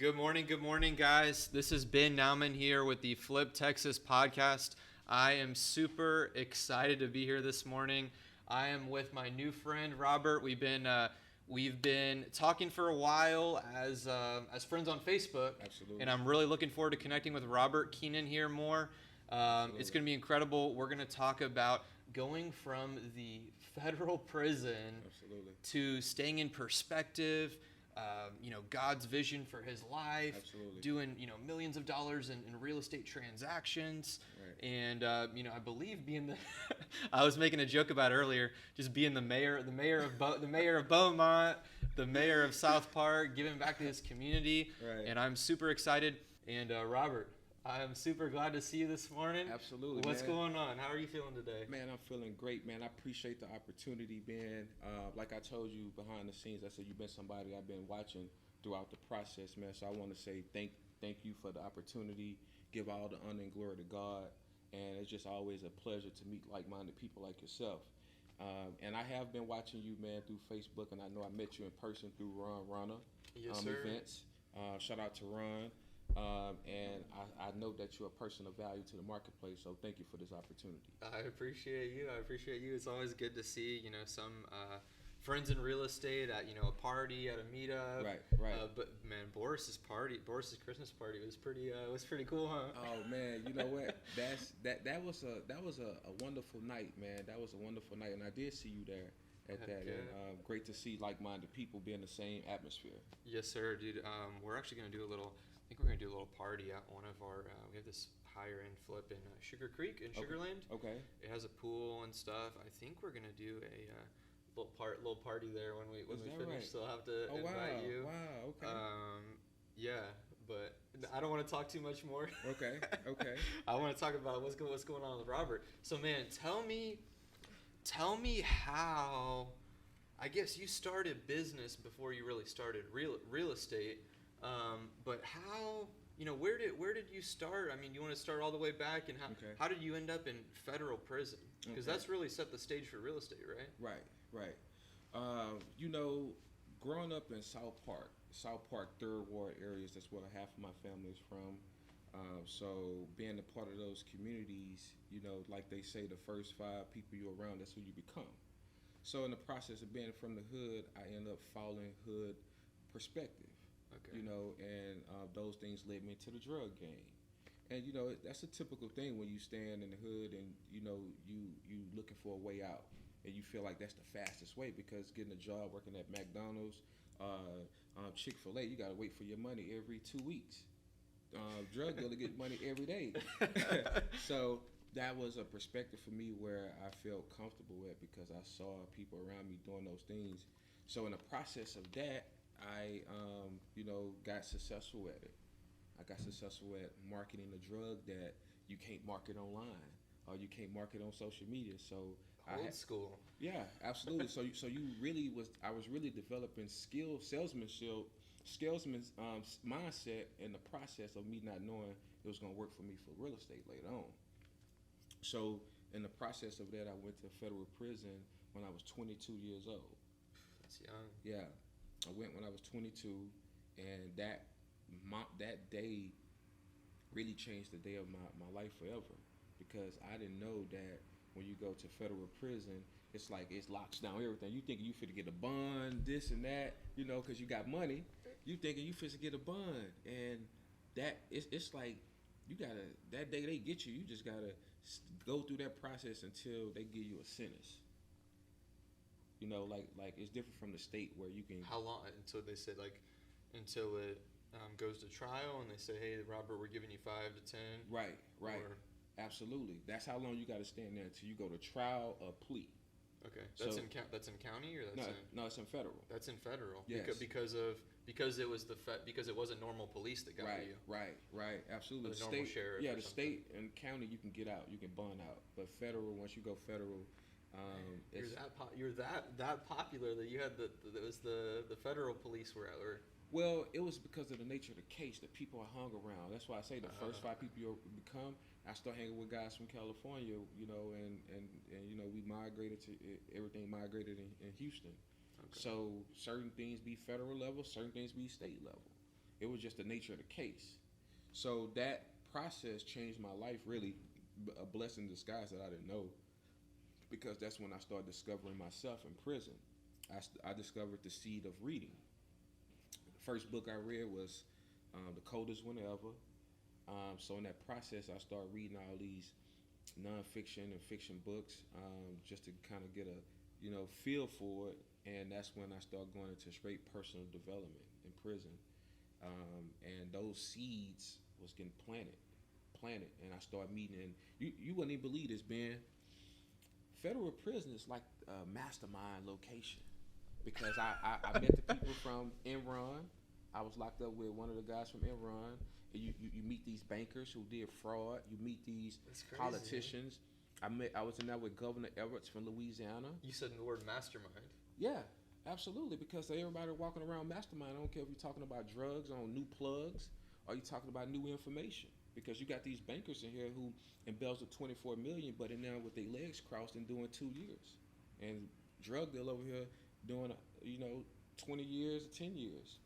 Good morning, guys. This is Ben Naumann here with the Flip Texas podcast. I am super excited to be here this morning. I am with my new friend Robert. We've been talking for a while as friends on Facebook. Absolutely. And I'm really looking forward to connecting with Robert Kennon here more. It's going to be incredible. We're going to talk about going from the federal prison Absolutely. to staying in perspective. God's vision for his life, Absolutely. doing, millions of dollars in real estate transactions. Right. And, I believe being the, I was making a joke about earlier, just being the mayor of Beaumont, the mayor of South Park, giving back to his community. Right. And I'm super excited. And Robert, I'm super glad to see you this morning. Absolutely. What's man. going on? How are you feeling today? Man, I'm feeling great, man. I appreciate the opportunity, Ben. Like I told you behind the scenes, I said you've been somebody I've been watching throughout the process, man. So I want to say thank you for the opportunity. Give all the honor and glory to God. And it's just always a pleasure to meet like-minded people like yourself. And I have been watching you, man, through Facebook, and I know I met you in person through Runner Yes, sir. events. Shout out to Ron. And I know that you're a person of value to the marketplace, so thank you for this opportunity. I appreciate you. It's always good to see, some friends in real estate at, a party, at a meetup. Right. But man, Boris's Christmas party was pretty cool, huh? Oh man, you know what? That was a wonderful night, man. That was a wonderful night, and I did see you there at that. Good. And great to see like-minded people be in the same atmosphere. Yes, sir, dude. We're actually gonna do a little. I think we're gonna do a little party at one of our. We have this higher end flip in Sugar Creek in Sugarland. Okay. It has a pool and stuff. I think we're gonna do a little party there when we finish. Right? So I'll have to invite you. Wow. Okay. Yeah, but I don't want to talk too much more. Okay. I want to talk about what's going on with Robert. So man, tell me how. I guess you started business before you really started real estate. But how, where did you start? I mean, you want to start all the way back, and how did you end up in federal prison? Because that's really set the stage for real estate, right? Right. Growing up in South Park, Third Ward areas, that's where half of my family is from. So being a part of those communities, like they say, the first 5 people you're around, that's who you become. So in the process of being from the hood, I end up following hood perspective. Okay. And those things led me to the drug game. And that's a typical thing when you stand in the hood and you looking for a way out, and you feel like that's the fastest way, because getting a job working at McDonald's, Chick-fil-A, you gotta wait for your money every 2 weeks. Drug dealer get money every day. So that was a perspective for me where I felt comfortable at, because I saw people around me doing those things. So in the process of that, I got successful at it. I got successful at marketing a drug that you can't market online, or you can't market on social media. So Old school. Yeah, absolutely. So I was really developing salesman's mindset in the process of me not knowing it was going to work for me for real estate later on. So in the process of that, I went to federal prison when I was 22 years old. That's young. Yeah, I went when I was 22, and that day really changed the day of my life forever, because I didn't know that when you go to federal prison, it's like it locks down everything. You thinking you finna get a bond, this and that, because you got money. You thinking you finna get a bond, and that it's like you gotta, that day they get you, you just gotta go through that process until they give you a sentence. Like it's different from the state where you can. How long until they said until it goes to trial and they say, hey, Robert, we're giving you 5 to 10. Right. Or, Absolutely. That's how long you got to stand there until you go to trial or plea. Okay. That's in county, or that's no, it's in federal. That's in federal. Yes. Because it was because it wasn't normal police that got you. Right. Absolutely. The normal sheriff. Yeah, or the something. state and county you can get out, you can bond out, but federal, once you go federal, you're that popular that you had the federal police were out. Well, it was because of the nature of the case that people I hung around. That's why I say the first 5 people you become. I started hanging with guys from California, and we migrated to everything migrated in Houston. Okay. So certain things be federal level, certain things be state level. It was just the nature of the case. So that process changed my life, really, a blessing in disguise that I didn't know, because that's when I started discovering myself in prison. I discovered the seed of reading. The first book I read was The Coldest Winter Ever. So in that process, I started reading all these nonfiction and fiction books, just to kind of get a feel for it. And that's when I started going into straight personal development in prison. And those seeds was getting planted, and I started meeting. And you wouldn't even believe this, Ben. Federal prison is like a mastermind location, because I met the people from Enron. I was locked up with one of the guys from Enron. You meet these bankers who did fraud. You meet these politicians. I was in there with Governor Everett from Louisiana. You said the word mastermind. Yeah, absolutely, because everybody walking around mastermind. I don't care if you're talking about drugs on new plugs or you're talking about new information, because you got these bankers in here who embezzled $24 million, but in there with their legs crossed and doing 2 years, and drug deal over here doing 20 years or 10 years.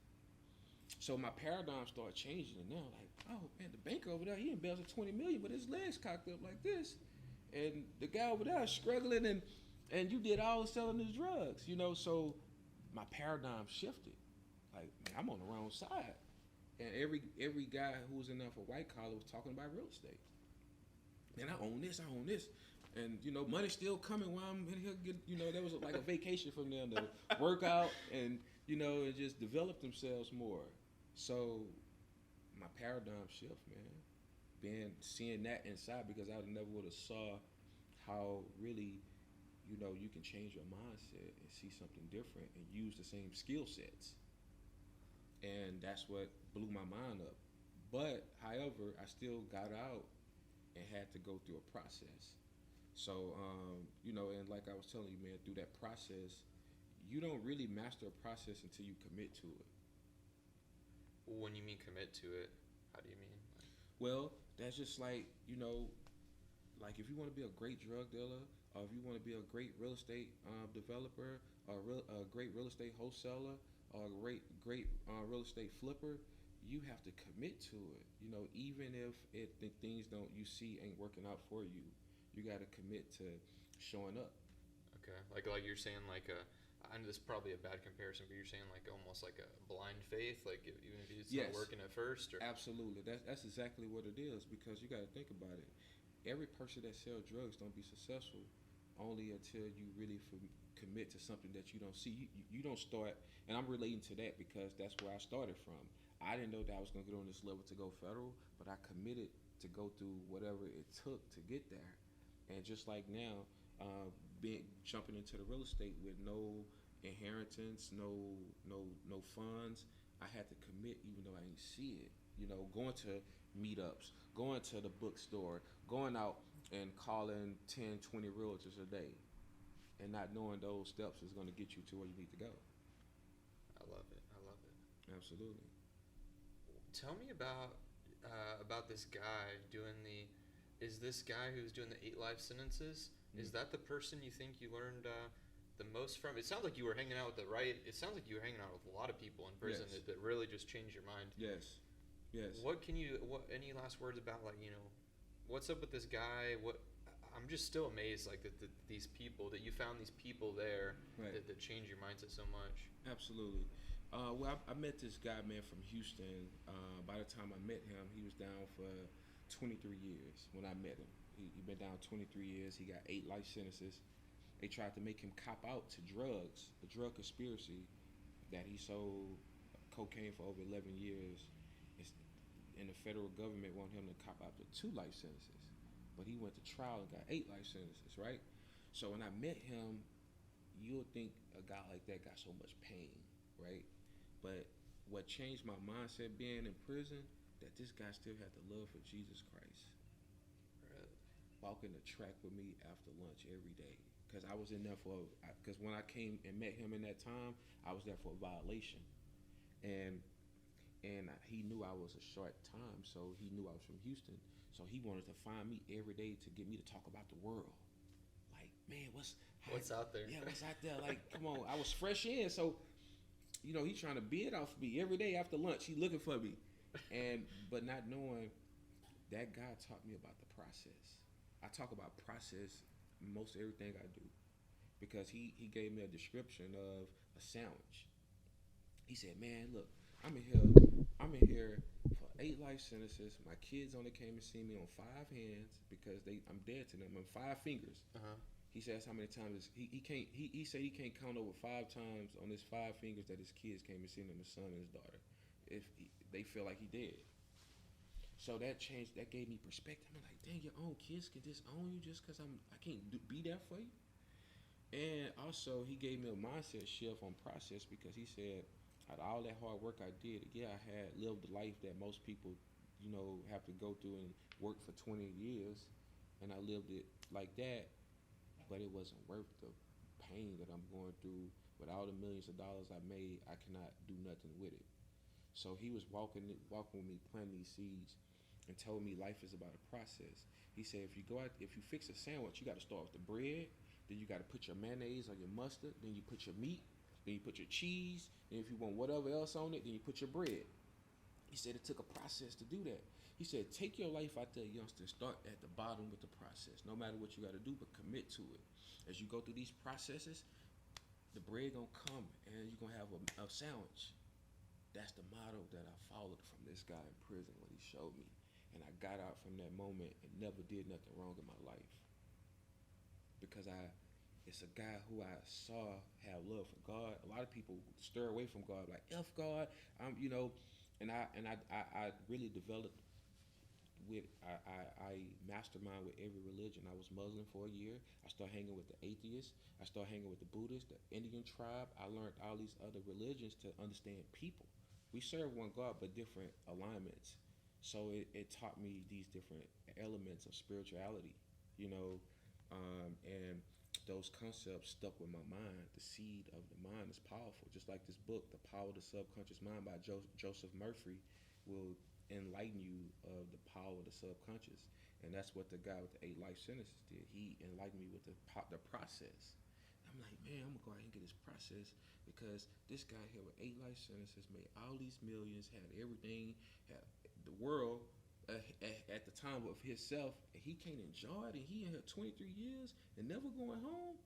So my paradigm started changing, and now like, oh man, the banker over there, he embezzled 20 million, but his legs cocked up like this, and the guy over there is struggling, and you did all the selling his drugs, So my paradigm shifted. Like, man, I'm on the wrong side, and every guy who was in there for white collar was talking about real estate. And I own this, and money's still coming while I'm in here. That was like a vacation from them to work out and and just develop themselves more. So my paradigm shift, man, seeing that inside, because I never would have saw how really you can change your mindset and see something different and use the same skill sets. And that's what blew my mind up. But however, I still got out and had to go through a process. So and like I was telling you, man, through that process, you don't really master a process until you commit to it. When you mean commit to it, how do you mean? Well, that's just like, like if you want to be a great drug dealer, or if you want to be a great real estate developer, or a great real estate wholesaler, or a great real estate flipper, you have to commit to it. Even if the things you see ain't working out for you, you got to commit to showing up. Okay, like you're saying, like I know this is probably a bad comparison, but you're saying like almost like a blind faith, like even if it's not working at first. Or? Absolutely, that's exactly what it is, because you got to think about it. Every person that sells drugs don't be successful only until you really commit to something that you don't see. You don't start, and I'm relating to that because that's where I started from. I didn't know that I was going to get on this level to go federal, but I committed to go through whatever it took to get there. And just like now, jumping into the real estate with no inheritance, no funds, I had to commit even though I didn't see it. Going to meetups, going to the bookstore, going out and calling 10, 20 realtors a day, and not knowing those steps is going to get you to where you need to go. I love it. Absolutely. Tell me about this guy doing is this guy who's doing the 8 life sentences, is that the person you think you learned the most from? It sounds like you were hanging out with it sounds like you were hanging out with a lot of people in prison that really just changed your mind. Yes. What any last words about, like, what's up with this guy? I'm just still amazed, like, that these people, that you found these people there that change your mindset so much. Absolutely. Well, I met this guy, man, from Houston. By the time I met him, he was down for 23 years when I met him. He been down 23 years. He got 8 life sentences. They tried to make him cop out to drugs, the drug conspiracy that he sold cocaine for over 11 years. And the federal government wanted him to cop out to 2 life sentences. But he went to trial and got 8 life sentences, right? So when I met him, you'll think a guy like that got so much pain, right? But what changed my mindset being in prison, that this guy still had the love for Jesus Christ. Walking the track with me after lunch every day. Because I was in there because when I came and met him in that time, I was there for a violation. And he knew I was a short time, so he knew I was from Houston. So he wanted to find me every day to get me to talk about the world. Like, man, what's out there? Yeah, what's out there? Like, come on. I was fresh in, so he's trying to bid off me every day after lunch. He looking for me, but not knowing that God taught me about the process. I talk about process most everything I do because he gave me a description of a sandwich. He said, "Man, look, I'm in here. I'm in here for 8 life sentences. My kids only came to see me on 5 hands because I'm dead to them. I'm 5 fingers." He says how many times he can't. He said he can't count over 5 times on his 5 fingers that his kids came to see him, his son and his daughter, if they feel like he dead. So that changed. That gave me perspective. I'm like, dang, your own kids can disown you just because I can't be there for you. And also, he gave me a mindset shift on process because he said, out of all that hard work I did, yeah, I had lived the life that most people, have to go through and work for 20 years, and I lived it like that, but it wasn't worth the pain that I'm going through. With all the millions of dollars I made, I cannot do nothing with it. So he was walking with me, planting these seeds, and told me life is about a process. He said, if you fix a sandwich, you got to start with the bread. Then you got to put your mayonnaise or your mustard. Then you put your meat. Then you put your cheese. And if you want whatever else on it, then you put your bread. He said it took a process to do that. He said, take your life out there, youngster. Start at the bottom with the process. No matter what you got to do, but commit to it. As you go through these processes, the bread gonna come, and you're gonna have a sandwich. That's the motto that I followed from this guy in prison when he showed me. And I got out from that moment and never did nothing wrong in my life. Because it's a guy who I saw have love for God. A lot of people stir away from God, like F God. And I really developed I mastermind with every religion. I was Muslim for a year. I started hanging with the atheists. I started hanging with the Buddhists, the Indian tribe. I learned all these other religions to understand people. We serve one God, but different alignments. So it taught me these different elements of spirituality, and those concepts stuck with my mind. The seed of the mind is powerful. Just like this book, The Power of the Subconscious Mind by Joseph Murphy will enlighten you of the power of the subconscious. And that's what the guy with the 8 life sentences did. He enlightened me with the process. I'm like, man, I'm going to go out and get this process because this guy here with 8 life sentences made all these millions, had everything, had the world at the time of himself, and he can't enjoy it, and he in here 23 years and never going home.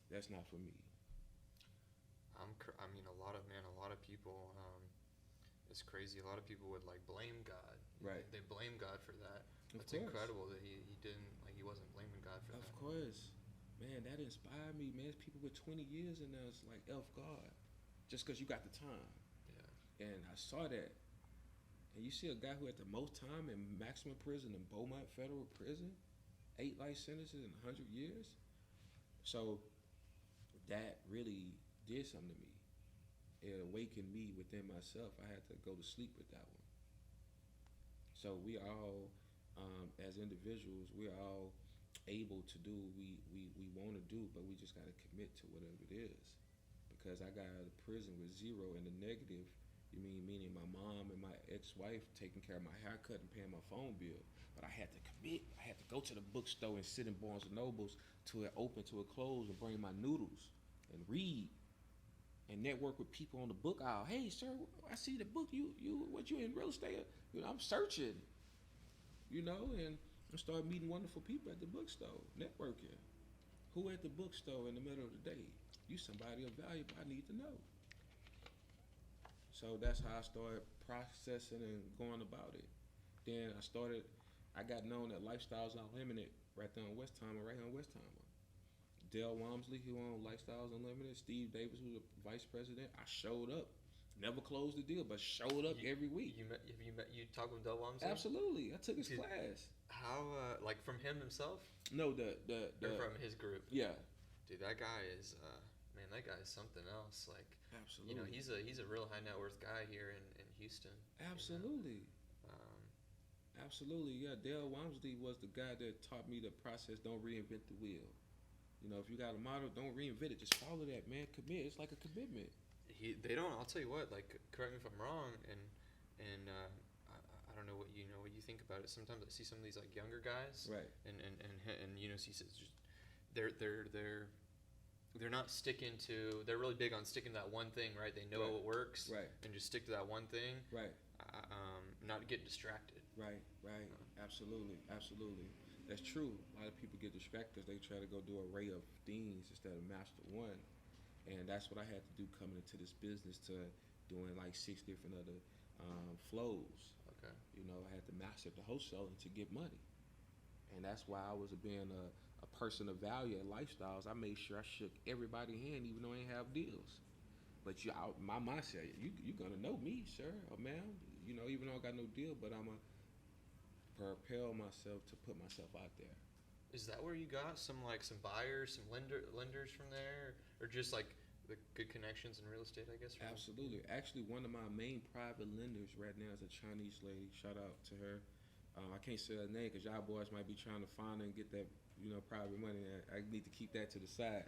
That's not for me. A lot of people, it's crazy. A lot of people would blame God. Right. They blame God for that. That's incredible that he didn't, he wasn't blaming God for that. Of course. Man, that inspired me, man. There's people with 20 years and it's like, F God. Just because you got the time. Yeah. And I saw that. And you see a guy who had the most time in maximum prison in Beaumont federal prison, 8 life sentences in 100 years. So that really did something to me. It awakened me within myself. I had to go to sleep with that one. So we all, as individuals, we're all able to do what we want to do, but we just got to commit to whatever it is. Because I got out of prison with 0 in the negative, meaning my mom and my ex-wife taking care of my haircut and paying my phone bill. But I had to commit. I had to go to the bookstore and sit in Barnes & Nobles till it open, till it closed, and bring my noodles and read and network with people on the book aisle. Hey, sir, I see the book. You in real estate? I'm searching, and I started meeting wonderful people at the bookstore, networking. Who at the bookstore in the middle of the day? You somebody of value I need to know. So that's how I started processing and going about it. Then I got known at Lifestyles Unlimited right there on Westheimer, right here on Westheimer. Dale Walmsley, who owned Lifestyles Unlimited, Steve Davis, who was the vice president. I showed up. Never closed the deal, but showed up every week. You talked with Dale Walmsley? Absolutely. I took his class. How, from him himself? No, or from his group? Yeah. Dude, that guy is, that guy is something else. Absolutely. He's a real high net worth guy here in Houston. Absolutely. Absolutely, yeah. Dale Walmsley was the guy that taught me the process. Don't reinvent the wheel. If you got a motto, don't reinvent it. Just follow that, man. Commit. It's like a commitment. They don't. I'll tell you what. Correct me if I'm wrong. And I don't know what you think about it. Sometimes I see some of these younger guys. Right. And he says just they're they're not sticking to. They're really big on sticking to that one thing, right? They know what works, Right. and just stick to that one thing. Right. Not get distracted. Right. Absolutely. That's true. A lot of people get distracted because they try to go do an array of things instead of master one. And that's what I had to do coming into this business, to doing like 6 different other flows. Okay. You know, I had to master the wholesaling to get money. And that's why I was being a person of value at Lifestyles. I made sure I shook everybody's hand even though I didn't have deals. But my mindset, you're going to know me, sir or ma'am. You know, even though I got no deal, but I'm going to propel myself to put myself out there. Is that where you got some buyers, some lenders from there, or just like the good connections in real estate, I guess? Absolutely. Actually, one of my main private lenders right now is a Chinese lady. Shout out to her. I can't say her name because y'all boys might be trying to find her and get that, private money. I need to keep that to the side.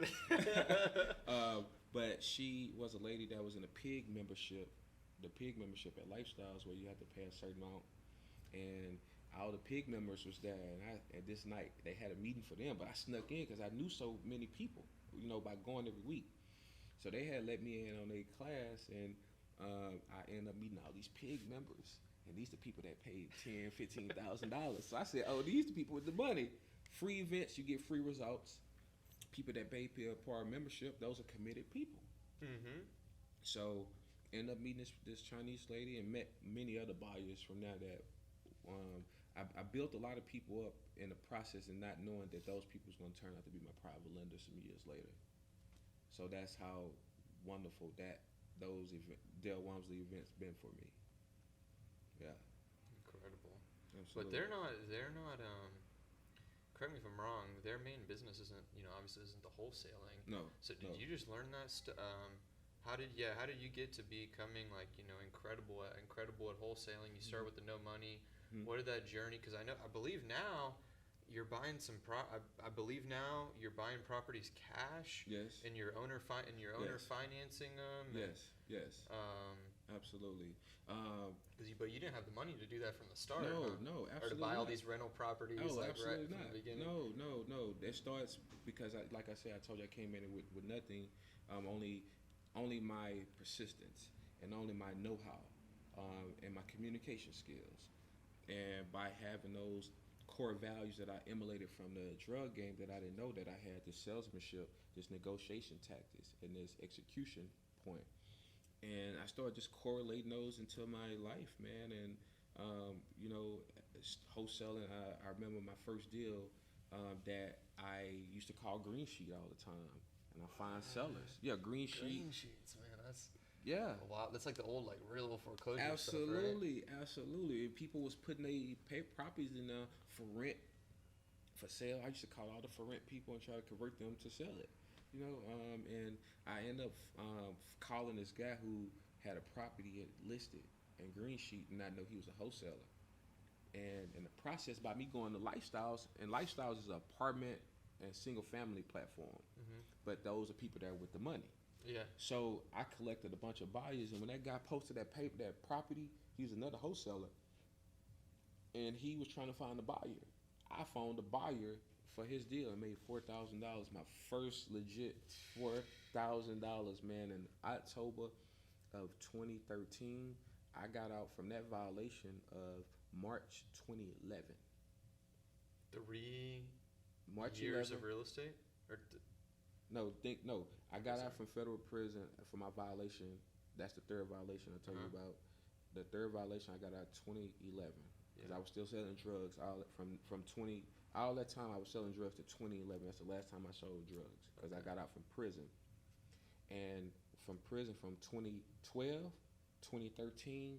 But she was a lady that was in the pig membership at Lifestyles, where you had to pay a certain amount, and all the pig members was there. And this night they had a meeting for them, but I snuck in because I knew so many people, by going every week. So they had let me in on their class, and I ended up meeting all these pig members. And these are the people that paid $10,000, $15,000. So I said, oh, these are the people with the money. Free events, you get free results. People that pay for our membership, those are committed people. Mm-hmm. So ended up meeting this Chinese lady and met many other buyers from there that I built a lot of people up in the process, and not knowing that those people was going to turn out to be my private lenders some years later. So that's how wonderful those Dale Walmsley events been for me. Yeah. Incredible. Absolutely. But they're not correct me if I'm wrong, their main business isn't, obviously isn't the wholesaling. No. So did you just learn that how did you get to becoming incredible at wholesaling? You start with the no money. Mm-hmm. What did that journey, cuz I believe now you're buying I believe now you're buying properties cash. Yes. And your owner financing them. Yes. Absolutely. But you didn't have the money to do that from the start. No, absolutely. Or to buy all these rental properties. Oh, right absolutely from not. the beginning. No. That starts because, like I said, I told you I came in with nothing. Only my persistence and only my know-how and my communication skills. And by having those core values that I emulated from the drug game that I didn't know that I had, this salesmanship, this negotiation tactics, and this execution point. And I started just correlating those into my life, man. And, wholesaling, I remember my first deal that I used to call green sheet all the time. And I find sellers. Yeah, green sheets, man. That's a lot. That's like the old real foreclosure absolutely, stuff, right? Absolutely. And people was putting their properties in for rent, for sale. I used to call all the for rent people and try to convert them to sell it. And I ended up calling this guy who had a property listed in Green Sheet, and I know he was a wholesaler. And in the process, by me going to Lifestyles, and Lifestyles is an apartment and single family platform, but those are people that are with the money. Yeah. So I collected a bunch of buyers, and when that guy posted that property, he was another wholesaler, and he was trying to find a buyer. I found a buyer for his deal and made $4,000. My first legit $4,000, man. In October of 2013, I got out from that violation of March 2011. 3 March years 11. of real estate? No. I got out from federal prison for my violation. That's the third violation I told you about. The third violation I got out 2011 because I was still selling drugs. All that time I was selling drugs to 2011. That's the last time I sold drugs because I got out from prison. And from prison from 2012, 2013,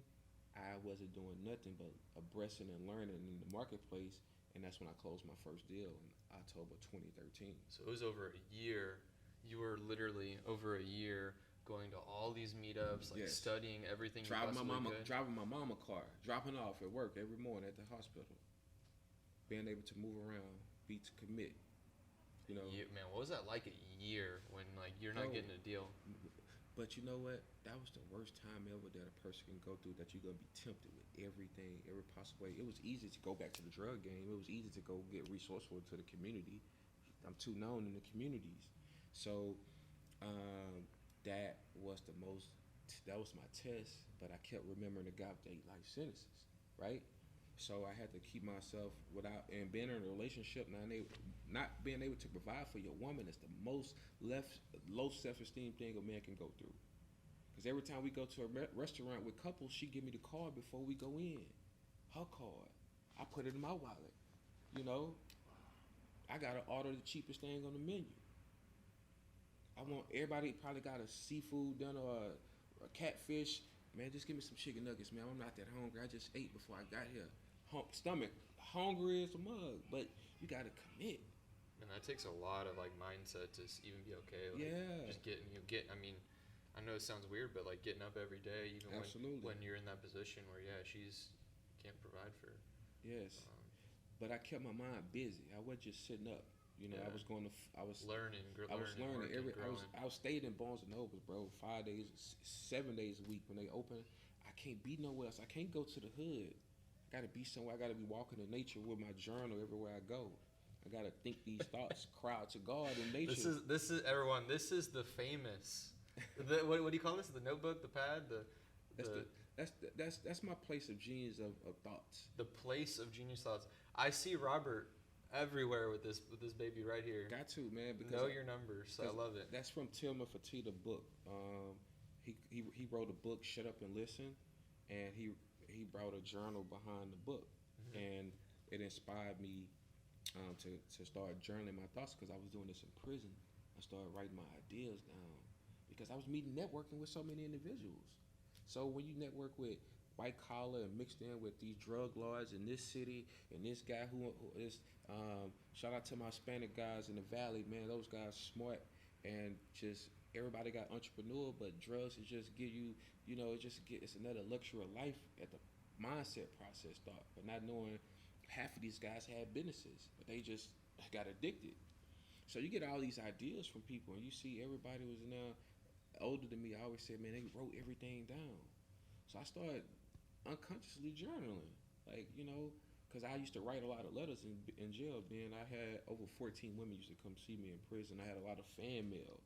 I wasn't doing nothing but abreasting and learning in the marketplace. And that's when I closed my first deal in October 2013. So it was over a year. You were literally over a year going to all these meetups, studying everything. Driving my mama car, dropping off at work every morning at the hospital. Being able to move around, to commit. Man, what was that like a year when you're not getting a deal? But you know what? That was the worst time ever that a person can go through, that you're going to be tempted with everything, every possible way. It was easy to go back to the drug game. It was easy to go get resourceful to the community. I'm too known in the communities. So That was the most. That was my test, but I kept remembering the God gave life sentences, right? So I had to keep myself without and being in a relationship. Not being able to provide for your woman is the most low self esteem thing a man can go through. Because every time we go to a restaurant with couples, she give me the card before we go in. Her card. I put it in my wallet. You know, I gotta order the cheapest thing on the menu. I want everybody probably got a seafood dinner or a catfish. Man, just give me some chicken nuggets, man. I'm not that hungry. I just ate before I got here. Stomach hungry as a mug, but you gotta commit. And that takes a lot of like mindset to even be okay. Like, Yeah. Just I mean, I know it sounds weird, but like getting up every day, even when you're in that position where she's can't provide for. Yes. But I kept my mind busy. I wasn't just sitting up. You know, I was going to. I was learning. I was stayed in Barnes and Nobles, bro. 5 days, 7 days a week when they open. I can't be nowhere else. I can't go to the hood. I gotta be somewhere. I gotta be walking in nature with my journal everywhere I go. I gotta think these thoughts, cry out to God in nature. This is everyone. This is the famous. What do you call this? The notebook, the pad, That's my place of genius of thoughts. The place of genius thoughts. I see Robert everywhere with this baby right here. Got to, man, because know your numbers. I love it. That's from Tillman Fertitta book. He wrote a book, Shut Up and Listen, and he brought a journal behind the book, and it inspired me to start journaling my thoughts because I was doing this in prison. I started writing my ideas down because I was networking with so many individuals. So when you network with white collar and mixed in with these drug lords in this city and this guy who is shout out to my Hispanic guys in the valley, man, those guys smart and just everybody got entrepreneur, but drugs is just give you, it's another luxury of life at the mindset process thought, but not knowing half of these guys had businesses, but they just got addicted. So you get all these ideas from people and you see everybody was now older than me. I always said, man, they wrote everything down. So I started unconsciously journaling, because I used to write a lot of letters in jail. Then I had over 14 women used to come see me in prison. I had a lot of fan mail,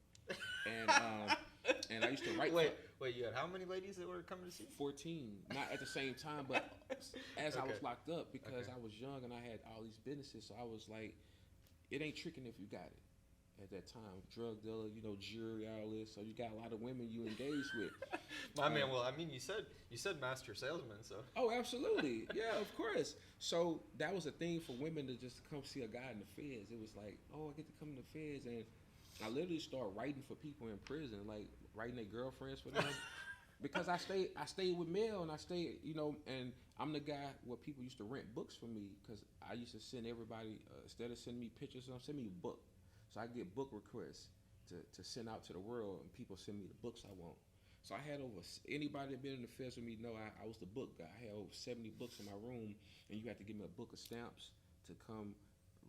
and I used to write. Wait, you had how many ladies that were coming to see you? 14, not at the same time, but as I was locked up because I was young and I had all these businesses. So I was like, it ain't tricking if you got it. At that time, drug dealer, jury, all this. So you got a lot of women you engage with. My man, well, I mean, you said master salesman, so. Oh, absolutely. Yeah, of course. So that was a thing for women to just come see a guy in the feds. It was like, oh, I get to come in the feds. And I literally started writing for people in prison, like writing their girlfriends for them. Because I stayed with mail and I stayed, and I'm the guy where people used to rent books from me because I used to send everybody, instead of sending me pictures, send me a book. So I get book requests to send out to the world, and people send me the books I want. So I had anybody that been in the feds with me know I was the book guy. I had over 70 books in my room, and you had to give me a book of stamps to come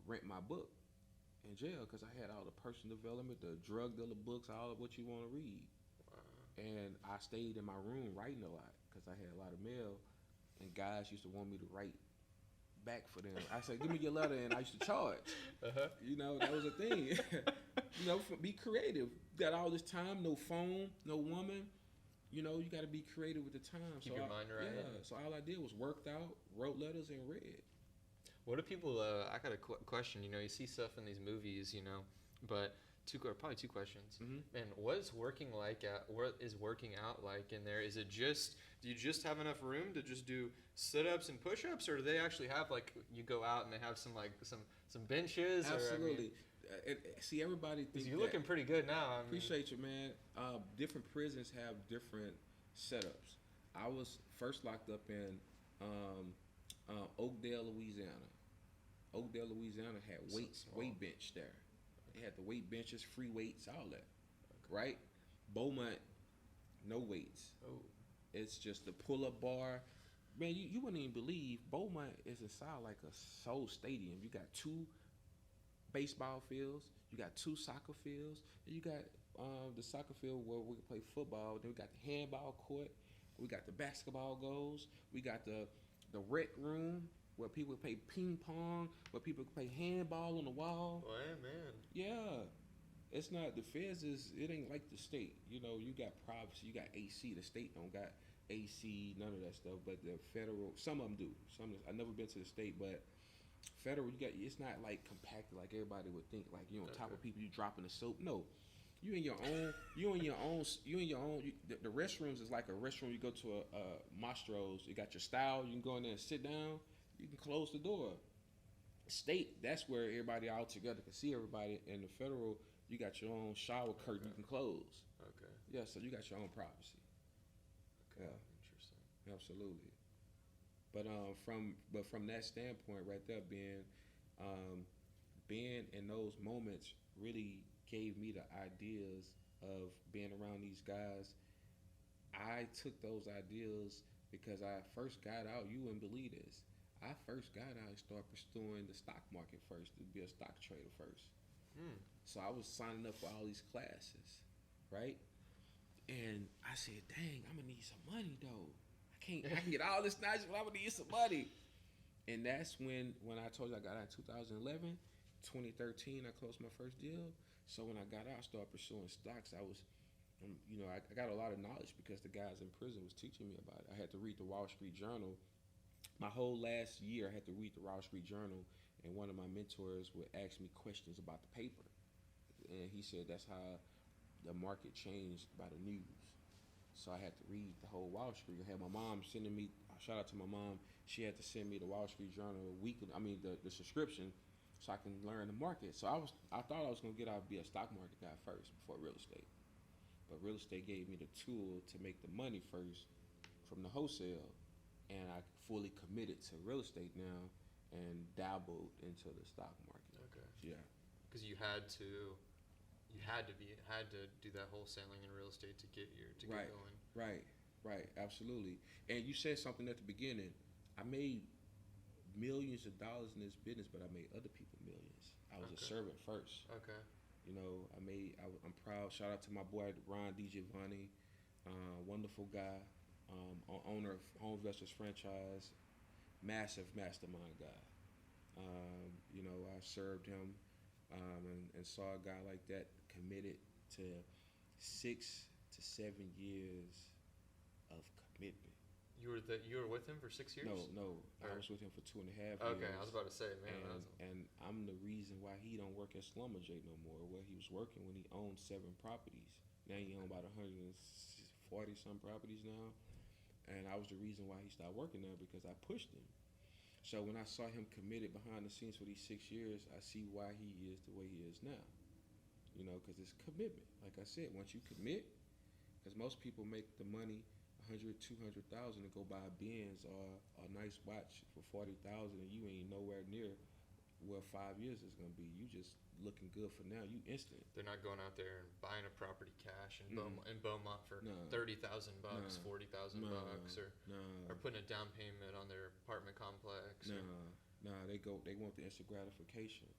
rent my book in jail because I had all the personal development, the drug dealer books, all of what you want to read. Wow. And I stayed in my room writing a lot because I had a lot of mail, and guys used to want me to write back for them. I said, give me your letter, and I used to charge. That was a thing. Be creative. Got all this time, no phone, no woman. You got to be creative with the time. Keep your mind right. Yeah. So all I did was worked out, wrote letters, and read. What do people? I got a question. You see stuff in these movies, but probably two questions. Mm-hmm. And what is working out like in there? Is it do you just have enough room to just do sit-ups and push-ups, or do they actually have you go out and they have some benches? Absolutely. See, everybody thinks you're looking pretty good now. Appreciate you, man. Different prisons have different setups. I was first locked up in Oakdale, Louisiana. Oakdale, Louisiana had weight bench there. They had the weight benches, free weights, all that. Right? Beaumont, no weights. Oh. It's just the pull-up bar. Man, you wouldn't even believe Beaumont is inside like a Soul Stadium. You got 2 baseball fields, you got 2 soccer fields, and you got the soccer field where we can play football. Then we got the handball court, we got the basketball goals, we got the rec room where people play ping pong, where people play handball on the wall. Oh, man. Yeah. It's not the feds is it ain't like the state. You know, you got privacy, you got AC. The state don't got AC, none of that stuff. But the federal, some of them do. I never been to the state, but federal, you got it's not like compacted like everybody would think. Like you on top of people, you dropping the soap. No, you in your own. You in your own. You in your own. The restrooms is like a restroom. You go to a Mastro's. You got your style. You can go in there and sit down. You can close the door. State, that's where everybody all together can see everybody. And the federal, you got your own shower curtain you can close. Okay. Yeah, so you got your own privacy. Okay. Yeah. Interesting. Absolutely. But from that standpoint right there, being in those moments really gave me the ideas of being around these guys. I took those ideas because I first got out. You wouldn't believe this. I first got out and started pursuing the stock market first to be a stock trader first. Hmm. So I was signing up for all these classes, right? And I said, "Dang, I'm gonna need some money though. I can get all this knowledge, but I'm gonna need some money." And that's when I told you I got out in 2011, 2013 I closed my first deal. So when I got out, I started pursuing stocks. I got a lot of knowledge because the guys in prison was teaching me about it. I had to read the Wall Street Journal. My whole last year, I had to read the Wall Street Journal, and one of my mentors would ask me questions about the paper, and he said that's how the market changed by the news. So I had to read the whole Wall Street. I had my mom sending me. Shout out to my mom. She had to send me the Wall Street Journal weekly. I mean the subscription, so I can learn the market. So I thought I was gonna get out and be a stock market guy first before real estate, but real estate gave me the tool to make the money first from the wholesale, and I fully committed to real estate now and dabbled into the stock market. Okay. Yeah. Because you had to do that wholesaling in real estate to get Right. get going. Right, absolutely. And you said something at the beginning. I made millions of dollars in this business, but I made other people millions. I was a servant first. Okay. You know, I'm proud. Shout out to my boy Ron DiGiovanni, wonderful guy, owner of Home Investors Franchise, massive mastermind guy. I served him, and saw a guy like that committed to 6 to 7 years of commitment. You were with him for 6 years? No, I was with him for 2.5 years. Okay, I was about to say, man. And I'm the reason why he don't work at Slumber J no more. Where he was working when he owned 7 properties. Now he owns about 140 some properties now. And I was the reason why he stopped working there because I pushed him. So when I saw him committed behind the scenes for these 6 years, I see why he is the way he is now. Because it's commitment. Like I said, once you commit, because most people make the money 100, 200,000 to go buy a Benz or a nice watch for 40,000, and you ain't nowhere near where 5 years is gonna be. You just looking good for now. You instant. They're not going out there and buying a property cash in Beaumont for $30,000, $40,000, or putting a down payment on their apartment complex. They want the instant gratification.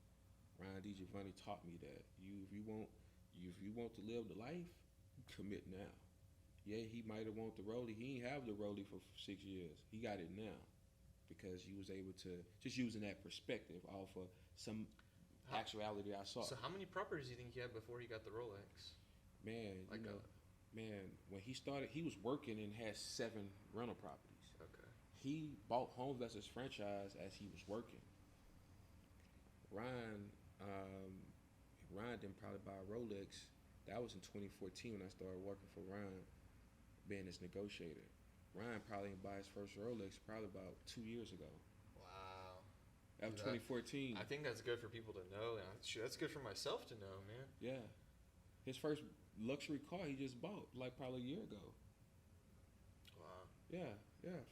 Ryan DiGiovanni taught me that. If you want to live the life, commit now. Yeah, he might have wanted the rollie. He ain't have the rollie for 6 years. He got it now because he was able to just using that perspective off of some actuality I saw. So how many properties do you think he had before he got the Rolex? Man, when he started, he was working and had 7 rental properties. Okay. He bought Home Investors Franchise as he was working. Ryan didn't probably buy a Rolex. That was in 2014 when I started working for Ryan, being his negotiator. Ryan probably didn't buy his first Rolex probably about 2 years ago. Wow. That was 2014. I think that's good for people to know. That's good for myself to know, man. Yeah. His first luxury car he just bought like probably a year ago. Wow. Yeah,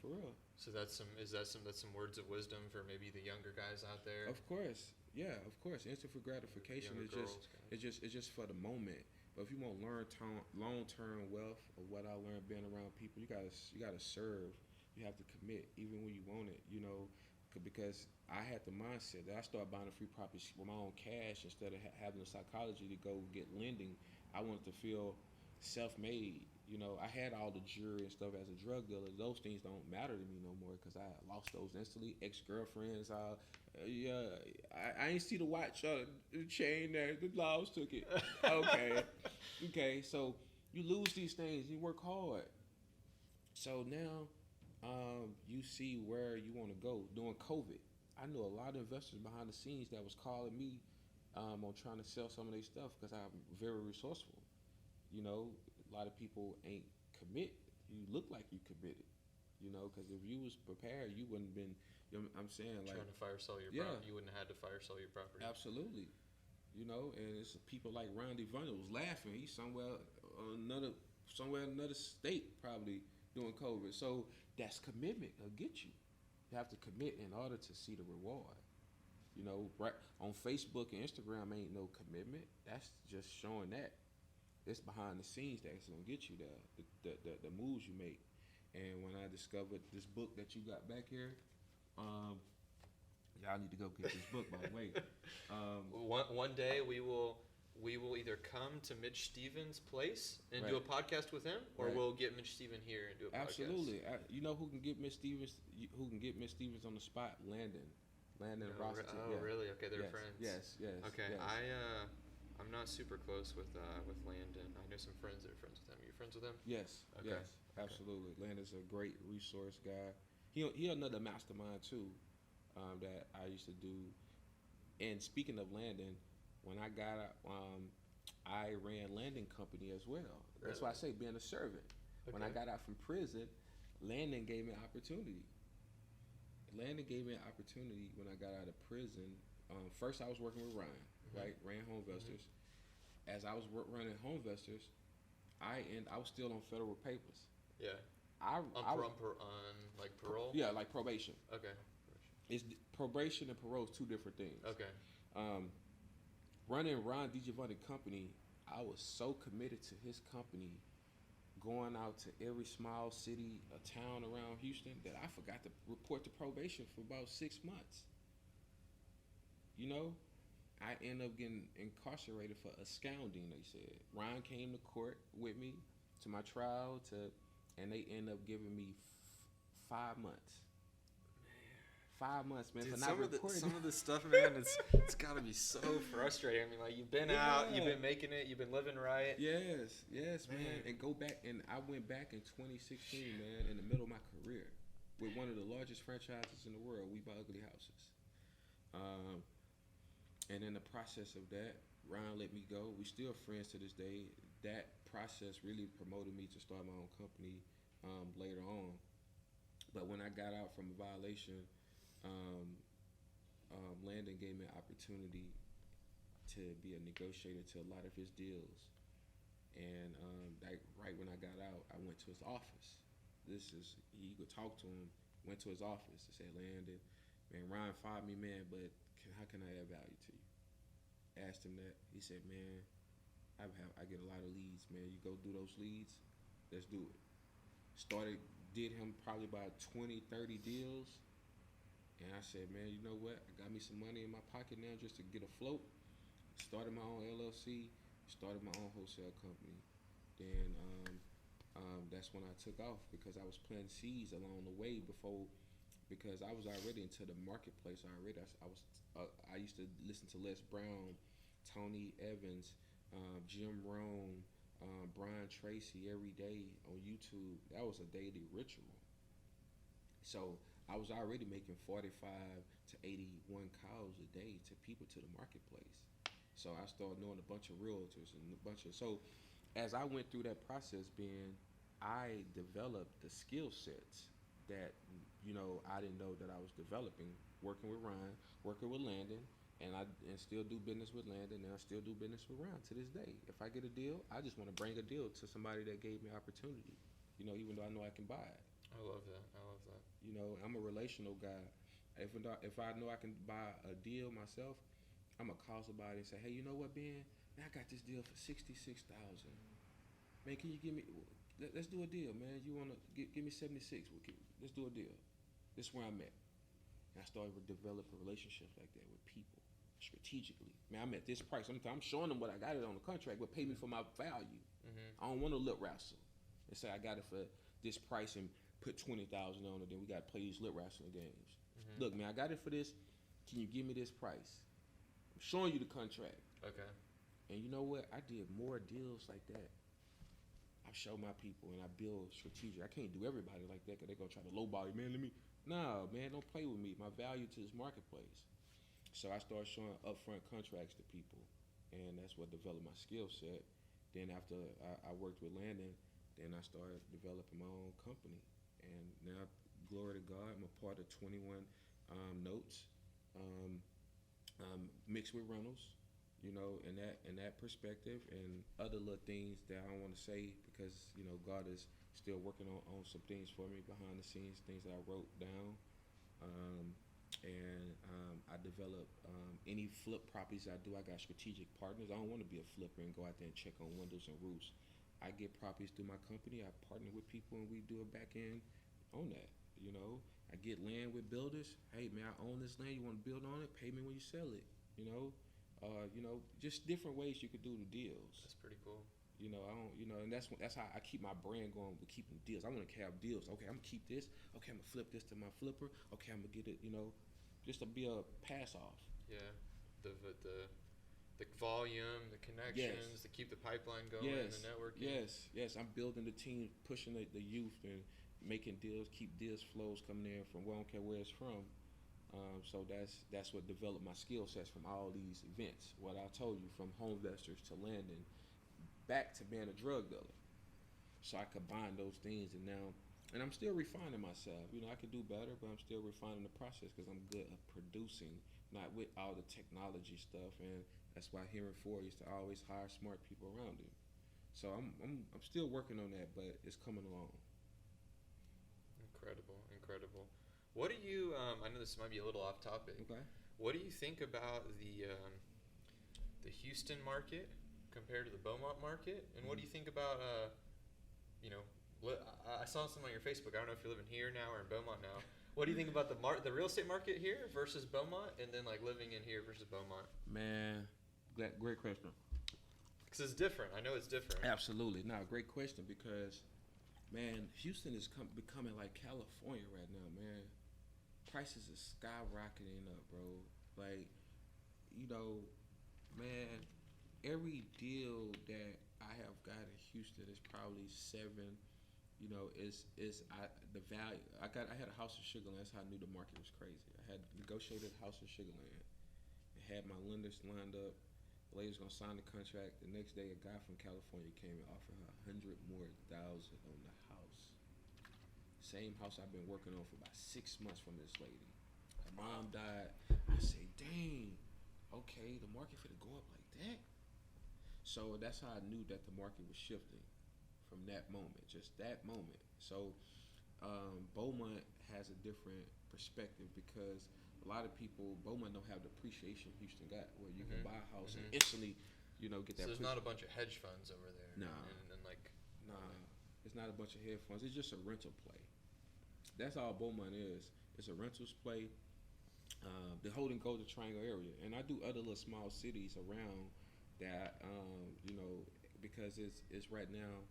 for real. So that's some words of wisdom for maybe the younger guys out there. Of course. Yeah, of course. Instant for gratification is just for the moment. But if you want long-term wealth of what I learned being around people, you gotta serve. You have to commit, even when you want it. Because I had the mindset that I started buying a free property with my own cash instead of having the psychology to go get lending. I wanted to feel self-made. You know, I had all the jewelry and stuff as a drug dealer. Those things don't matter to me no more because I lost those instantly. Ex-girlfriends, yeah, I ain't see the watch, the chain there. The laws took it. Okay, okay. So you lose these things. You work hard. So now, you see where you want to go. During COVID, I knew a lot of investors behind the scenes that was calling me, on trying to sell some of their stuff because I'm very resourceful. You know, a lot of people ain't commit. You look like you committed. You know, because if you was prepared, you wouldn't been. You know, I'm saying like trying to fire sell your yeah, property. You wouldn't have had to fire sell your property. absolutely. You know, and it's people like Ron DeVano was laughing. He's somewhere in another state probably doing COVID. So that's commitment. It'll get you. You have to commit in order to see the reward. You know, right on Facebook and Instagram ain't no commitment. That's just showing that. It's behind the scenes that's gonna get you there. The moves you make. And when I discovered this book that you got back here, y'all need to go get this book by the way. One day we will either come to Mitch Stevens' place and Right. do a podcast with him, or Right. we'll get Mitch Stevens here and do a podcast. Absolutely. You know who can get Miss Stevens? Who can get Miss Stevens on the spot? Landon Rossington. Oh, Yeah. really? Okay, they're Yes, friends. Yes. Okay, Yes. I'm not super close with Landon. I know some friends that are friends with him. Are you friends with him? Yes. Okay. Yes. Absolutely. Landon's a great resource guy. He another mastermind too, that I used to do. And speaking of Landon, when I got out, I ran landing company as well. That's why I say being a servant. When I Okay. got out from prison, Landon gave me an opportunity. Landon gave me an opportunity when I got out of prison. First, I was working with Ryan, right? Ran Home Investors. As I was running Home Investors, I was still on federal papers. Yeah. On like parole. Yeah, like probation. Okay. It's probation and parole is two different things. Okay. Running Ron DiGiovanni company, I was so committed to his company, going out to every small city, a town around Houston, that I forgot to report to probation for about 6 months. You know, I ended up getting incarcerated for absconding. They said Ron came to court with me to my trial, and they ended up giving me 5 months. 5 months, man. Dude, for not reporting. some of this stuff, man, it's gotta be so frustrating. I mean, like you've been out, you've been making it, you've been living right. Yes, man. And go back, and I went back in 2016, man, in the middle of my career, with one of the largest franchises in the world, We Buy Ugly Houses. And in the process of that, Ryan let me go. We still friends to this day. That process really promoted me to start my own company later on. But when I got out from a violation, Landon gave me an opportunity to be a negotiator to a lot of his deals. And right when I got out, I went to his office. You could talk to him. Went to his office and said, Landon, man, Ryan fired me, man, but how can I add value to you? Asked him that. He said, man, I get a lot of leads, man. You go do those leads, let's do it. Did him probably about 20, 30 deals. And I said, man, you know what? I got me some money in my pocket now just to get afloat. Started my own LLC, started my own wholesale company. Then that's when I took off because I was planting seeds along the way because I was already into the marketplace already. I used to listen to Les Brown, Tony Evans, Jim Rohn, Brian Tracy every day on YouTube. That was a daily ritual. So I was already making 45 to 81 calls a day to people to the marketplace. So I started knowing a bunch of realtors and so as I went through that process, I developed the skill sets that, I didn't know that I was developing, working with Ryan, working with Landon, and still do business with Landon, and I still do business with Ryan to this day. If I get a deal, I just want to bring a deal to somebody that gave me opportunity, even though I know I can buy it. I love that. I'm a relational guy. If I know I can buy a deal myself, I'm gonna call somebody and say, hey, you know what, Ben? Man, I got this deal for $66,000. Man, can you give me? Let's do a deal, man. You wanna give me 76? Let's do a deal. This is where I'm at. And I started to develop a relationship like that with people strategically. Man, I'm at this price. I'm showing them what I got it on the contract, but pay me for my value. I don't want to lip wrestle. and say I got it for this price and put 20,000 on it. Then we got to play these lip wrestling games. Mm-hmm. Look, man, I got it for this. Can you give me this price? I'm showing you the contract. Okay. And you know what? I did more deals like that. I show my people and I build strategic. I can't do everybody like that because they're going to try to lowball you. Man, no, man, don't play with me. My value to this marketplace. So I started showing upfront contracts to people. And that's what developed my skill set. Then after I worked with Landon, then I started developing my own company. And now, glory to God, I'm a part of 21 Notes, mixed with rentals. You know, in that perspective, and other little things that I don't want to say because God is still working on some things for me behind the scenes, things that I wrote down, and I develop any flip properties I do. I got strategic partners. I don't want to be a flipper and go out there and check on windows and roofs. I get properties through my company. I partner with people and we do a back end on that. I get land with builders. Hey man, I own this land. You want to build on it? Pay me when you sell it. Just different ways you could do the deals. That's pretty cool. And that's how I keep my brand going with keeping deals. I want to have deals. Okay, I'm gonna keep this. Okay, I'm gonna flip this to my flipper. Okay, I'm gonna get it. Just to be a pass off. Yeah, the volume, the connections, to keep the pipeline going, the networking. Yes. I'm building the team, pushing the youth and making deals, keep deals flows coming in from I don't care where it's from. So that's what developed my skill sets from all these events. What I told you, from home investors to landing, back to being a drug dealer. So I combine those things, and I'm still refining myself. I could do better, but I'm still refining the process because I'm good at producing, not with all the technology stuff. And that's why Henry Ford used to always hire smart people around him. So I'm still working on that, but it's coming along. Incredible. What do you? I know this might be a little off topic. Okay. What do you think about the Houston market compared to the Beaumont market? And what do you think about I saw something on your Facebook. I don't know if you're living here now or in Beaumont now. What do you think about the real estate market here versus Beaumont, and then like living in here versus Beaumont? Man, great question. Because it's different. I know it's different. Absolutely. No, great question because, man, Houston is becoming like California right now, man. Prices are skyrocketing up, bro. Like, man, every deal that I have got in Houston is probably 7. The value. I had a house in Sugarland. That's how I knew the market was crazy. I had negotiated a house in Sugarland. I had my lenders lined up. The lady was gonna sign the contract. The next day, a guy from California came and offered her $100,000 more on the house. Same house I've been working on for about 6 months from this lady. Her mom died. I say, dang, okay, the market finna go up like that. So that's how I knew that the market was shifting from that moment, just that moment. So Beaumont has a different perspective because a lot of people, Beaumont don't have the appreciation Houston got, where you can buy a house and instantly, get that. So there's not a bunch of hedge funds over there. Nah. Nah. It's not a bunch of hedge funds. It's just a rental play. That's all Beaumont is. It's a rentals play. The Golden Triangle area, and I do other little small cities around that. Because it's right now.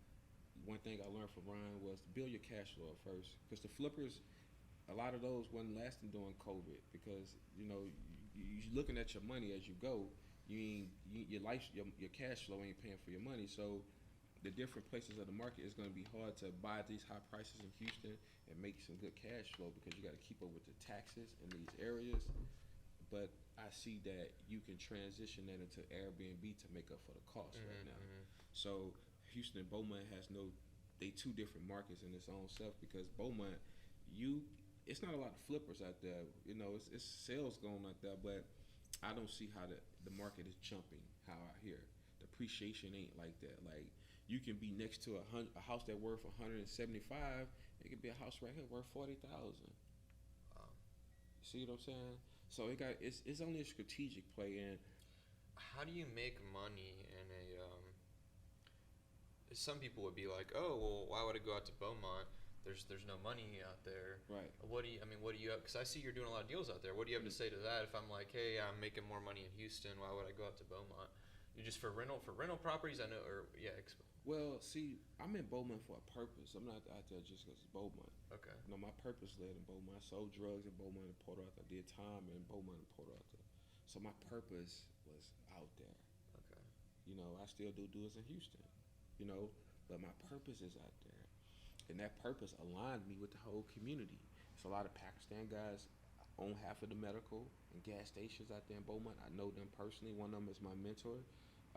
One thing I learned from Ryan was to build your cash flow at first, because the flippers, a lot of those wasn't lasting during COVID because you're looking at your money as you go. Your cash flow ain't paying for your money, so the different places of the market is going to be hard to buy at these high prices in Houston and make some good cash flow because you got to keep up with the taxes in these areas. But I see that you can transition that into Airbnb to make up for the cost right now. So Houston and Beaumont they two different markets in its own self, because Beaumont, it's not a lot of flippers out there. It's sales going out there, but I don't see how the market is jumping how I hear. The appreciation ain't like that. Like, you can be next to a house that worth $175. It could be a house right here worth $40,000. Wow. See what I'm saying? So it's only a strategic play. And how do you make money in a? Some people would be like, oh well, why would I go out to Beaumont? There's no money out there. Right. What do you have? Because I see you're doing a lot of deals out there. What do you have to say to that? If I'm like, hey, I'm making more money in Houston, why would I go out to Beaumont? You just for rental properties? I know, or yeah. Well, see, I'm in Beaumont for a purpose. I'm not out there just because it's Beaumont. Okay. You know, my purpose led in Beaumont. I sold drugs in Beaumont and Port Arthur. I did time in Beaumont and Port Arthur. So my purpose was out there. Okay. You know, I still do it in Houston. You know, but my purpose is out there, and that purpose aligned me with the whole community. So a lot of Pakistan guys own half of the medical and gas stations out there in Beaumont. I know them personally. One of them is my mentor.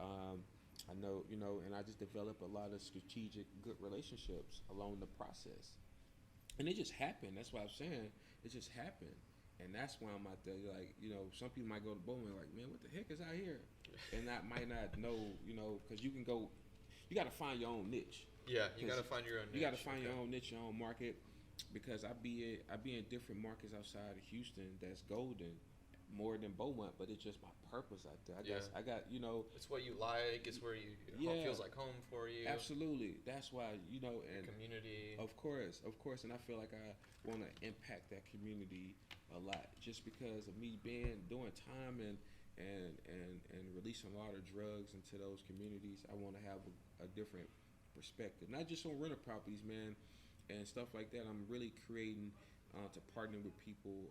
Um, I know, you know, and I just develop a lot of strategic, good relationships along the process. And it just happened. That's what I'm saying. It just happened. And that's why I'm out there. Like, you know, some people might go to Beaumont like, man, what the heck is out here? And I might not know, you know, because you can go, you got to find your own niche. Yeah, you got to find your own niche. You got to find your own niche, your own market. Because I be in different markets outside of Houston that's golden, more than Beaumont, but it's just my purpose out there. I got, you know, it's what you like. It's where you it feels like home for you. Absolutely. That's why, you know, and community. Of course, and I feel like I want to impact that community a lot, just because of me doing time and releasing a lot of drugs into those communities. I want to have a different perspective, not just on rental properties, man, and stuff like that. I'm really creating to partner with people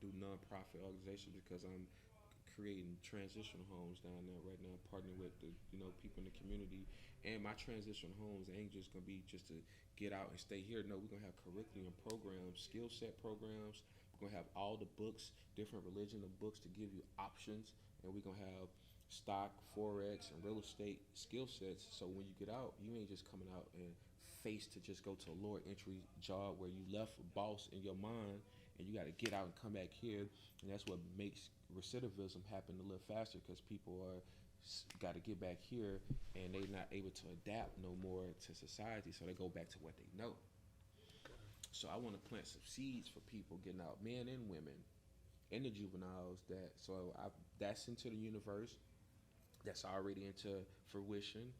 through nonprofit organizations, because I'm creating transitional homes down there right now, partnering with the people in the community. And my transitional homes ain't just gonna be just to get out and stay here. No, we're gonna have curriculum programs, skill set programs. We're gonna have all the books, different religion of books to give you options, and we're gonna have stock, forex, and real estate skill sets. So when you get out, you ain't just coming out and face to just go to a lower entry job where you left a boss in your mind, and you got to get out and come back here. And that's what makes recidivism happen a little faster, because people are got to get back here and they're not able to adapt no more to society, so they go back to what they know. So I want to plant some seeds for people getting out, men and women, and the juveniles. That's into the universe. That's already into fruition.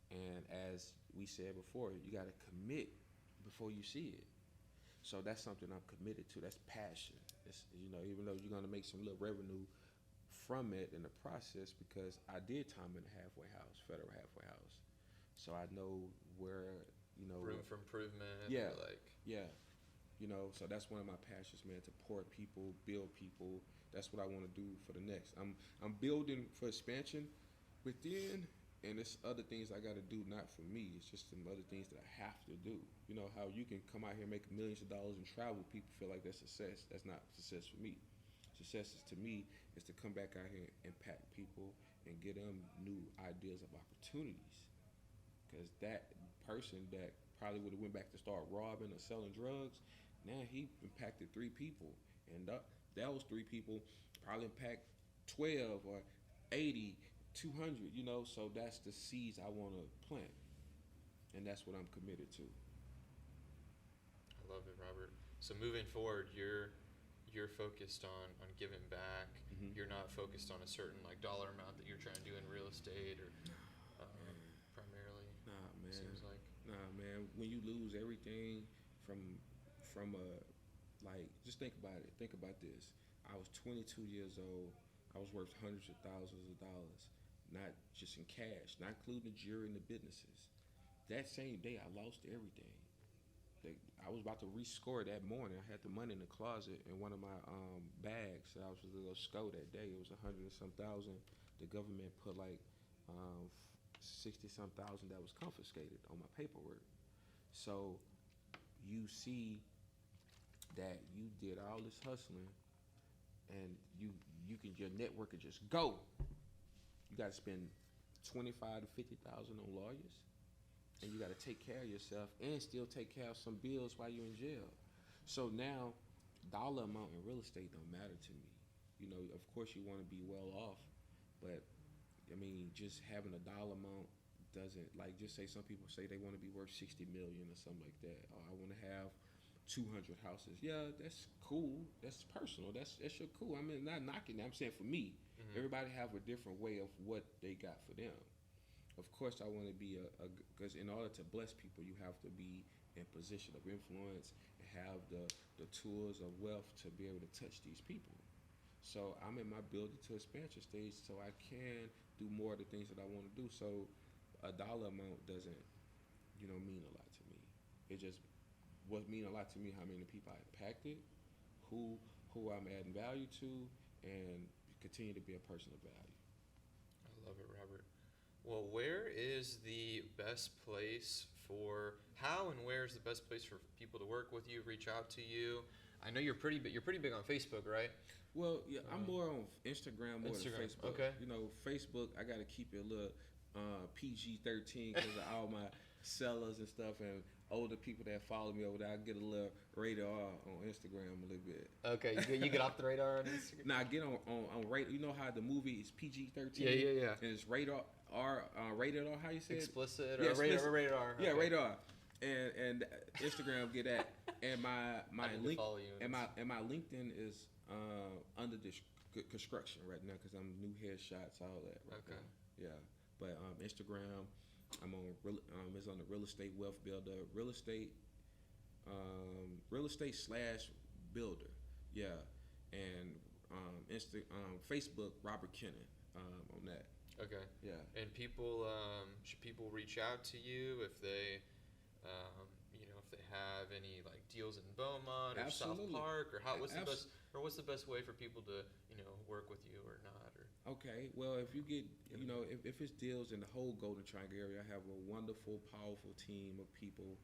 And as we said before, you got to commit before you see it. So that's something I'm committed to. That's passion. It's, even though you're gonna make some little revenue from it in the process, because I did time in a halfway house, federal halfway house. So I know where, room for improvement. Yeah. Yeah. So that's one of my passions, man, to pour people, build people. That's what I want to do for the next. I'm building for expansion within, and it's other things I got to do, not for me. It's just some other things that I have to do. You know how you can come out here, make millions of dollars, and travel. People feel like that's success. That's not success for me. Success is, to me, is to come back out here and impact people and get them new ideas of opportunities. Because that person that probably would have went back to start robbing or selling drugs, now he impacted 3 people, and those 3 people probably impact 12 or 80. 200, so that's the seeds I want to plant, and that's what I'm committed to. I love it, Robert. So moving forward, you're focused on giving back. Mm-hmm. You're not focused on a certain dollar amount that you're trying to do in real estate or primarily. Nah, man. Seems like. Nah, man. When you lose everything from just think about it. Think about this. I was 22 years old. I was worth hundreds of thousands of dollars. Not just in cash, not including the jury and the businesses. That same day, I lost everything. I was about to rescore that morning. I had the money in the closet in one of my bags that I was going to go score that day. It was $100 and some thousand. The government put 60 some thousand that was confiscated on my paperwork. So you see that you did all this hustling, and your network could just go. You got to spend $25,000 to $50,000 on lawyers, and you got to take care of yourself and still take care of some bills while you're in jail. So now, dollar amount in real estate don't matter to me. Of course you want to be well off, but just having a dollar amount doesn't, just say some people say they want to be worth 60 million or something like that. Or I want to have 200 houses. Yeah, that's cool. That's personal. That's your cool. Not knocking that. I'm saying for me. Mm-hmm. Everybody have a different way of what they got for them. Of course, I want to be because in order to bless people, you have to be in position of influence and have the tools of wealth to be able to touch these people. So I'm in my building to expansion stage, so I can do more of the things that I want to do. So a dollar amount doesn't, mean a lot to me. It just what mean a lot to me how many people I impacted, who who I'm adding value to, and continue to be a person of value. I love it, Robert. Well, where is the best place for how and where is the best place for people to work with you, reach out to you? I know you're pretty big on Facebook, right? Well, yeah, I'm more on Instagram more than Instagram, Facebook. okay. Facebook, I got to keep it a little PG-13 because of all my sellers and stuff and older people that follow me over there. I get a little radar on Instagram a little bit. Okay, you get off the radar on Instagram? Now I get on radar. You know how the movie is PG-13? Yeah. And it's radar R, rated R. How you say it? Explicit Yeah, or rated R. Yeah, okay. radar. And Instagram get that. And my link and my LinkedIn is under this construction right now because I'm new headshots, all that. Right Okay. now. Yeah, but Instagram, I'm on is on the real estate wealth builder, real estate / builder. Yeah, and Facebook, Robert Kennon on that. Okay. Yeah. And people, should people reach out to you if they, if they have any like deals in Beaumont or Absolutely. South Park or Abs- what's the best way for people to work with you or not or Okay, well, if you get, if it's deals in the whole Golden Triangle area, I have a wonderful, powerful team of people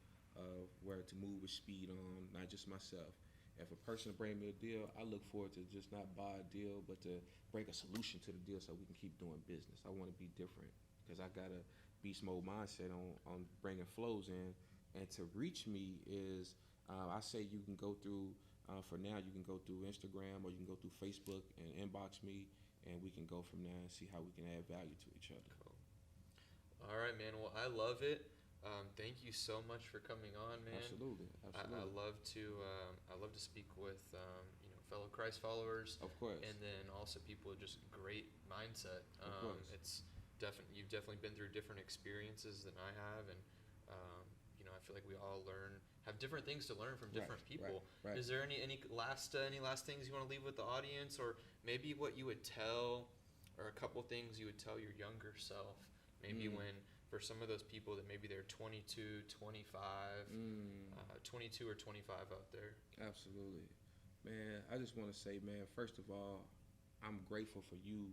where to move with speed on, not just myself. If a person bring me a deal, I look forward to just not buy a deal, but to bring a solution to the deal so we can keep doing business. I want to be different because I got a beast mode mindset on bringing flows in. And to reach me is, I say you can go through, for now, you can go through Instagram or you can go through Facebook and inbox me, and we can go from there and see how we can add value to each other. Cool. All right, man. Well, I love it. Thank you so much for coming on, man. Absolutely. I love to speak with fellow Christ followers. Of course. And then also people with just great mindset. Of course. It's you've definitely been through different experiences than I have, and I feel like we all have different things to learn from different people. Right. Is there any last things you want to leave with the audience, or maybe what you would tell, or a couple things you would tell your younger self, maybe when for some of those people that maybe they're 22, 25, 22 or 25 out there. Absolutely. Man, I just want to say, man, first of all, I'm grateful for you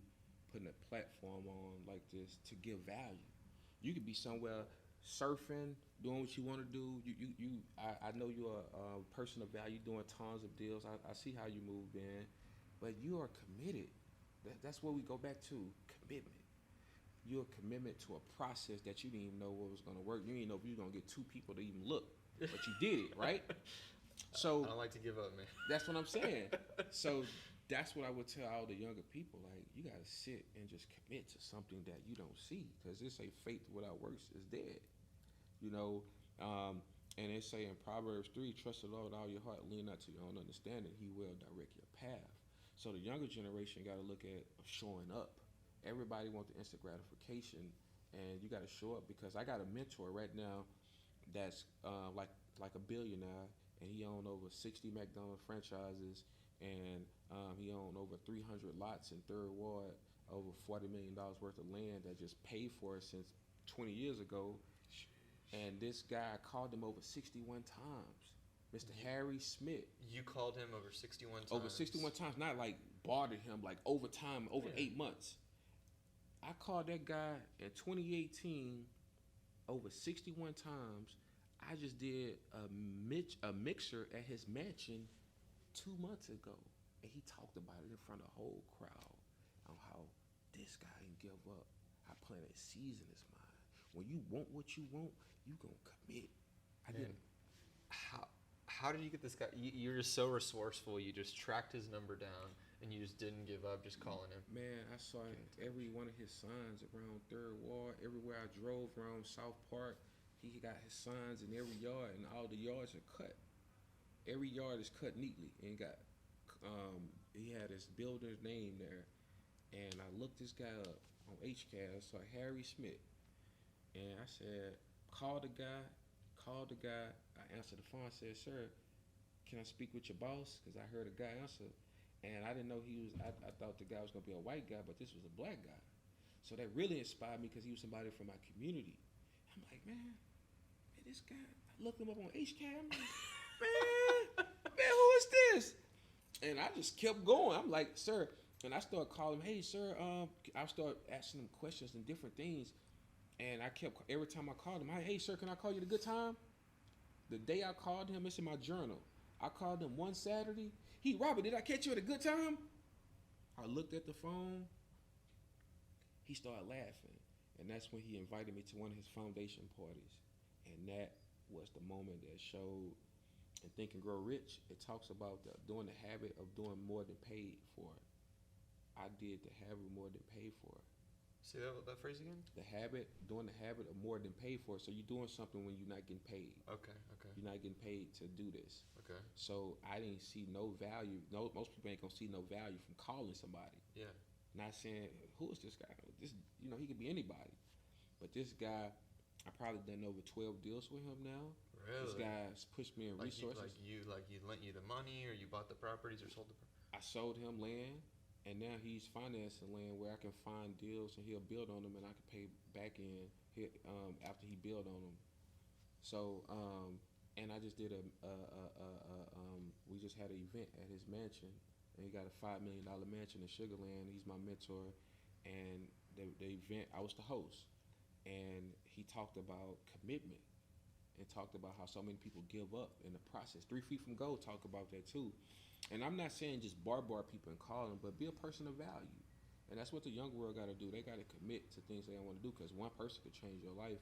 putting a platform on like this to give value. You could be somewhere surfing, doing what you want to do. I know you're a person of value, doing tons of deals. I see how you move, man, but you are committed. That's what we go back to, commitment. Your commitment to a process that you didn't even know what was going to work. You didn't know if you were going to get two people to even look, but you did it, right? So I don't like to give up, man. That's what I'm saying. So that's what I would tell all the younger people. Like, you got to sit and just commit to something that you don't see, because they say faith without works is dead. And they say in Proverbs 3, trust the Lord with all your heart, lean not to your own understanding, he will direct your path. So the younger generation got to look at showing up. Everybody wants the instant gratification, and you got to show up, because I got a mentor right now that's like a billionaire, and he owned over 60 McDonald's franchises, and he owned over 300 lots in Third Ward, over $40 million worth of land that just paid for it since 20 years ago. And this guy called him over 61 times. Mr. Harry Smith. You called him over 61 times? Over 61 times, not like bartered him, like over time, over 8 months. I called that guy in 2018 over 61 times. I just did a mixer at his mansion 2 months ago, and he talked about it in front of the whole crowd on how this guy didn't give up. I planted seeds in his mind. When you want what you want, you gonna commit. I didn't. How did you get this guy? You're just so resourceful. You just tracked his number down, and you just didn't give up, just calling him. Man, I saw every one of his signs around Third Ward. Everywhere I drove around South Park, he got his signs in every yard, and all the yards are cut. Every yard is cut neatly, and he had his builder's name there. And I looked this guy up on HCAS, saw Harry Smith, and I said, call the guy. I answered the phone. I said, sir, can I speak with your boss? Because I heard a guy answer, and I didn't know he was. I thought the guy was gonna be a white guy, but this was a black guy. So that really inspired me because he was somebody from my community. I'm like, man, this guy. I looked him up on HCAT. I'm like, man, who is this? And I just kept going. I'm like, sir. And I started calling him, hey, sir. I started asking him questions and different things. And I kept, every time I called him, hey, sir, can I call you at a good time? The day I called him, it's in my journal. I called him one Saturday. Robert, did I catch you at a good time? I looked at the phone. He started laughing. And that's when he invited me to one of his foundation parties. And that was the moment that showed in Think and Grow Rich, it talks about doing the habit of doing more than paid for it. I did the habit of more than paid for it. Say that phrase again? Doing the habit of more than paid for it. So you're doing something when you're not getting paid. Okay. You're not getting paid to do this. Okay. So I didn't see no value. Most people ain't gonna see no value from calling somebody. Yeah. Not saying, who is this guy? He could be anybody. But this guy, I probably done over 12 deals with him now. Really? This guy's pushed me in resources. He lent you the money, or you bought the properties, or sold the properties? I sold him land, and now he's financing land where I can find deals, and he'll build on them, and I can pay back in after he build on them. So, and I just did we just had an event at his mansion, and he got a $5 million mansion in Sugar Land. He's my mentor, and the event, I was the host, and he talked about commitment. And talked about how so many people give up in the process. 3 Feet from Gold talk about that too. And I'm not saying just bar people and call them, but be a person of value. And that's what the young world got to do. They got to commit to things they want to do, because one person could change your life.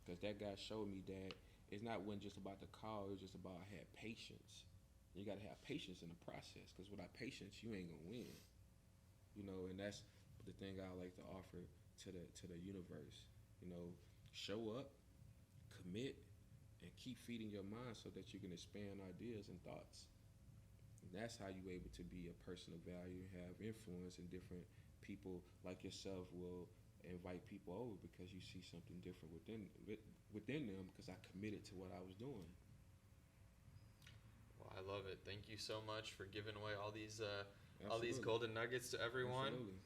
Because that guy showed me that it's not when just about the call, it's just about I had patience. You got to have patience in the process, because without patience, you ain't going to win. And that's the thing I like to offer to the universe. Show up, commit, and keep feeding your mind so that you can expand ideas and thoughts. And that's how you're able to be a person of value and have influence, and different people like yourself will invite people over because you see something different within them, because I committed to what I was doing. Well, I love it. Thank you so much for giving away all these Absolutely. golden nuggets to everyone. Absolutely.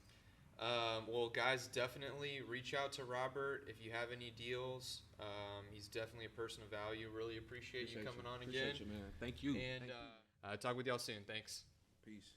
Well, guys, definitely reach out to Robert if you have any deals. He's definitely a person of value. Really appreciate you coming on again. Appreciate you, man. Thank you. And talk with y'all soon. Thanks. Peace.